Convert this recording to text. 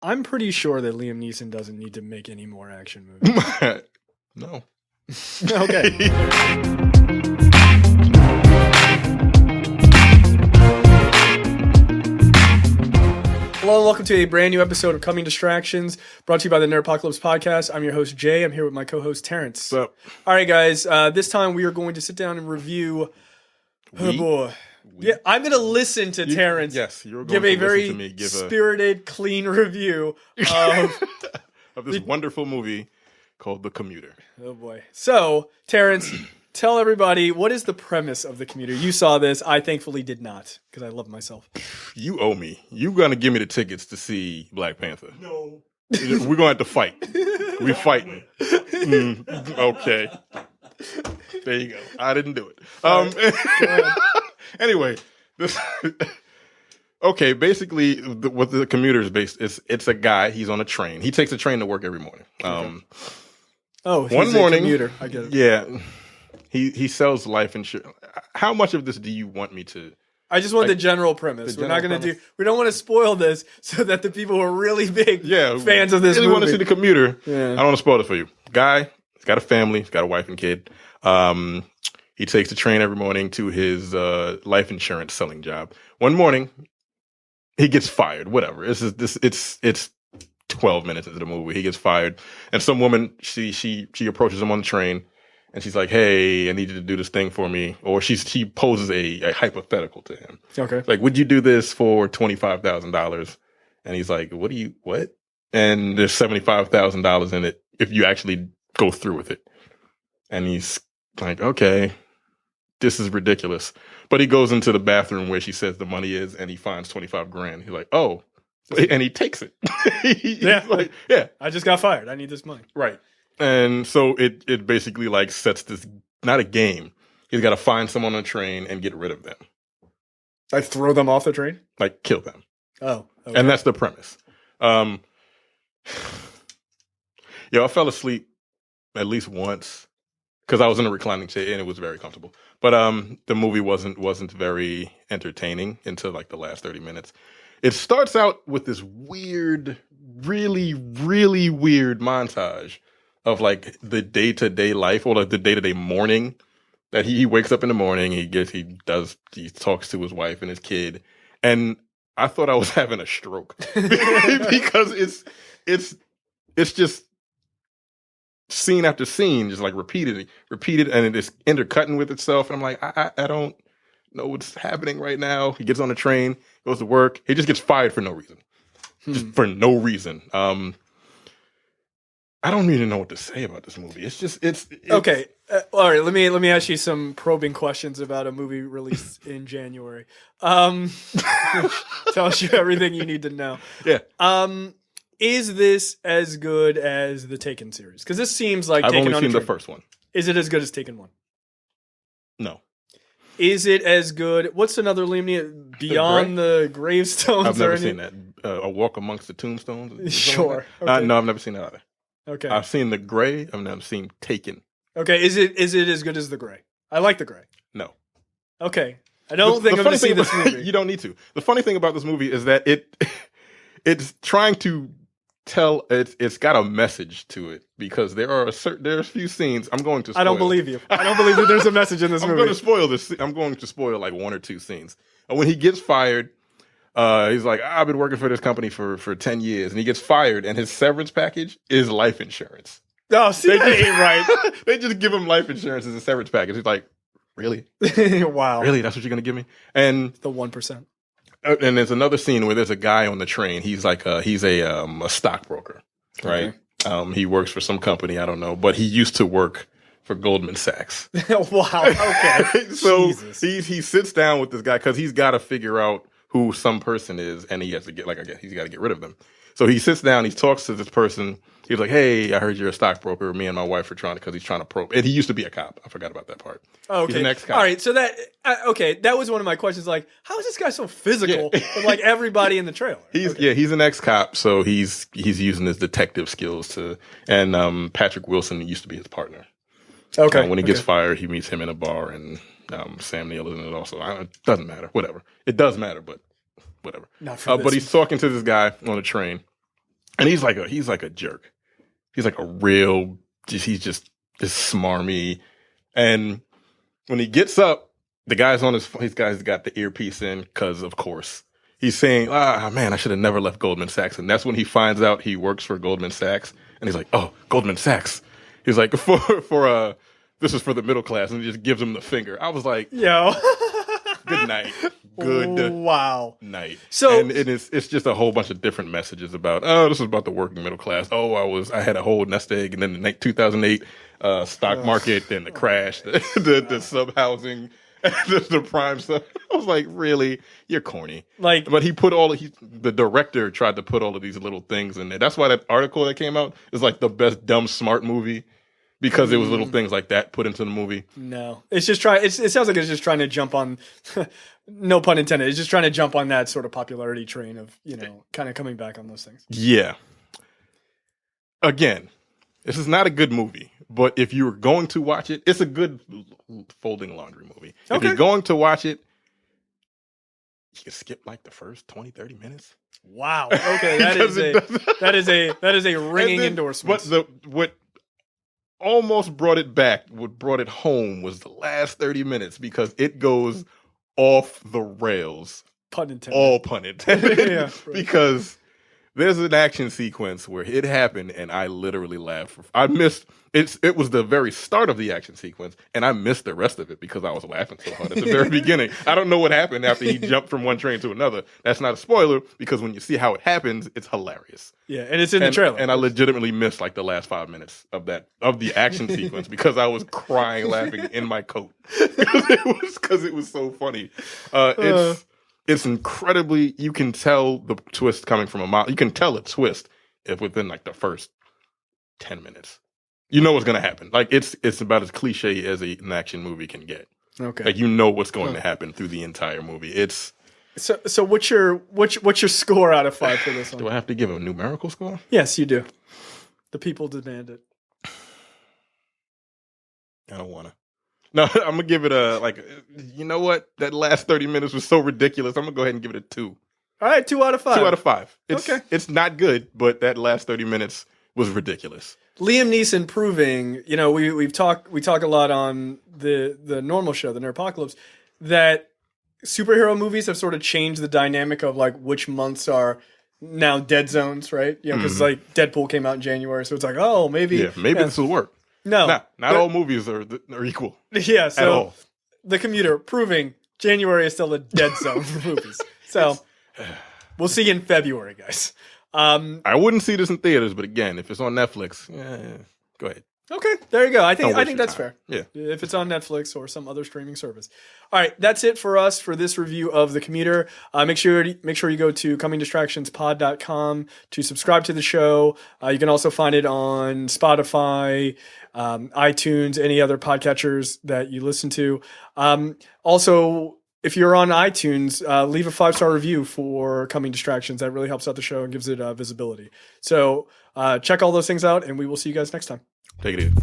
I'm pretty sure that Liam Neeson doesn't need to make any more action movies. No. Okay. Hello and welcome to a brand new episode of Coming Distractions, brought to you by the Nerdpocalypse podcast. I'm your host, Jay. I'm here with my co-host, Terrence. What's up? All right, guys. This time we are going to sit down and review... Oh, boy. Yeah, I'm going to listen to Terrence you're going give to a very listen to me give spirited, clean review of... of this wonderful movie called The Commuter. Oh, boy. So, Terrence, tell everybody, what is the premise of The Commuter? You saw this. I thankfully did not, because I love myself. You owe me. You're going to give me the tickets to see Black Panther. No. We're going to have to fight. We're fighting. Okay. There you go. I didn't do it. Anyway, okay, basically, what The Commuter is based is it's a guy. He's on a train. He takes a train to work every morning. He's one morning, a commuter. I get it. Yeah, he sells life insurance. How much of this do you want me to? I just want the general premise. We're not going to do. We don't want to spoil this so that the people who are really big fans of this really movie want to see The Commuter. Yeah. I don't want to spoil it for you. Guy, he's got a family. He's got a wife and kid. He takes the train every morning to his life insurance selling job. One morning, he gets fired. Whatever. It's 12 minutes into the movie. He gets fired, and some woman she approaches him on the train, and she's like, "Hey, I need you to do this thing for me." Or she poses a hypothetical to him. Okay. Like, would you do this for $25,000? And he's like, what? And there's $75,000 in it if you actually go through with it. And he's like, okay, this is ridiculous. But he goes into the bathroom where she says the money is, and he finds 25 grand. He's like, oh, and he takes it. He's like, yeah, I just got fired. I need this money. Right. And so it basically like sets this, not a game. He's got to find someone on a train and get rid of them. I throw them off the train? Like kill them. Oh. Okay. And that's the premise. I fell asleep at least once because I was in a reclining chair and it was very comfortable. But the movie wasn't very entertaining until like the last 30 minutes. It starts out with this weird, really, really weird montage of like the day-to-day life or like the day-to-day morning that he wakes up in the morning, he talks to his wife and his kid. And I thought I was having a stroke because it's just scene after scene, just like repeated, and it is intercutting with itself. And I'm like, I don't know what's happening right now. He gets on the train, goes to work. He just gets fired for no reason. Just for no reason. I don't even know what to say about this movie. It's okay. All right. Let me ask you some probing questions about a movie released in January. Which tells you everything you need to know. Yeah. Is this as good as the Taken series? Because this seems like I've Taken only seen the the first one. Is it as good as Taken 1? No. Is it as good? What's another Liam Neeson? Beyond the Gravestones? I've never seen that. A Walk Amongst the Tombstones? Sure. Okay. No, I've never seen that either. Okay. I've seen The Gray. I've never seen Taken. Okay. Is it as good as The Gray? I like The Gray. No. Okay. I don't think I'm going to see this movie. You don't need to. The funny thing about this movie is that it's trying to tell, it's got a message to it because there's a few scenes I'm going to spoil. I don't believe you. I don't believe that there's a message in this movie. I'm going to spoil this. I'm going to spoil like one or two scenes. When he gets fired, he's like, I've been working for this company for 10 years. And he gets fired, and his severance package is life insurance. Oh, see, that ain't right. They just give him life insurance as a severance package. He's like, really? Wow. Really? That's what you're going to give me? And the 1%. And there's another scene where there's a guy on the train. He's like he's a stockbroker, right? Okay. He works for some company, I don't know, but he used to work for Goldman Sachs. Wow. Okay. So he sits down with this guy because he's got to figure out who some person is, and he has to he's got to get rid of them. So he sits down, he talks to this person. He's like, "Hey, I heard you're a stockbroker. Me and my wife are because he's trying to probe." And he used to be a cop. I forgot about that part. Oh, okay. He's an ex-cop. All right. So that was one of my questions. Like, how is this guy so physical with like everybody in the trailer? He's an ex-cop, so he's using his detective skills to. And Patrick Wilson used to be his partner. Okay. When he gets fired, he meets him in a bar, and Sam Neill is in it also. It doesn't matter. Whatever. It does matter, but whatever. Not for this. But he's talking to this guy on a train, And he's like a jerk. He's like a real, he's just smarmy. And when he gets up, the guy's on his guy's got the earpiece in because, of course, he's saying, man, I should have never left Goldman Sachs. And that's when he finds out he works for Goldman Sachs. And he's like, oh, Goldman Sachs. He's like, this is for the middle class. And he just gives him the finger. I was like, yo, good night. Good night. So, and it's just a whole bunch of different messages about, this is about the working middle class. I had a whole nest egg. And then the 2008 stock market and the crash, the sub housing. The prime stuff. I was like, really? You're corny. But he put the director tried to put all of these little things in there. That's why that article that came out is like the best dumb smart movie, because it was little things like that put into the movie. No, it's just it sounds like it's just trying to jump on, no pun intended. It's just trying to jump on that sort of popularity train of, kind of coming back on those things. Yeah. Again, this is not a good movie. But if you're going to watch it, it's a good folding laundry movie. Okay. If you're going to watch it, you can skip like the first 20, 30 minutes. Wow. Okay, that is a ringing endorsement. What almost brought it back, what brought it home, was the last 30 minutes, because it goes off the rails. Pun intended. All pun intended. Yeah, right. Because there's an action sequence where it happened and I literally laughed. I missed it was the very start of the action sequence, and I missed the rest of it because I was laughing so hard at the very beginning. I don't know what happened after he jumped from one train to another. That's not a spoiler, because when you see how it happens, it's hilarious. Yeah, and it's in the trailer. And I legitimately missed like the last 5 minutes of the action sequence because I was crying laughing in my coat. because it was so funny. It's incredibly, you can tell the twist coming from a mile. You can tell a twist if within like the first 10 minutes. You know what's going to happen. Like it's about as cliche as an action movie can get. Okay. Like you know what's going to happen through the entire movie. It's so what's your score out of 5 for this one? Do I have to give a numerical score? Yes, you do. The people demand it. I don't want to. No, I'm gonna give it you know what? That last 30 minutes was so ridiculous. I'm gonna go ahead and give it a 2. All right, 2 out of 5. 2 out of 5. Okay. It's not good, but that last 30 minutes was ridiculous. Liam Neeson proving, we talk a lot on the normal show, the Nerdpocalypse, that superhero movies have sort of changed the dynamic of like which months are now dead zones, right? Because like Deadpool came out in January, so it's like, oh, maybe this will work. No, not all movies are equal. Yeah, so at all. The Commuter proving January is still a dead zone for movies. So we'll see you in February, guys. I wouldn't see this in theaters, but again, if it's on Netflix, go ahead. Okay, there you go. I think that's fair. Yeah, if it's on Netflix or some other streaming service. All right, that's it for us for this review of The Commuter. Make sure you go to comingdistractionspod.com to subscribe to the show. You can also find it on Spotify, iTunes, any other podcatchers that you listen to. Also, if you're on iTunes, leave a 5-star review for Coming Distractions. That really helps out the show and gives it visibility. So check all those things out, and we will see you guys next time. Take it easy.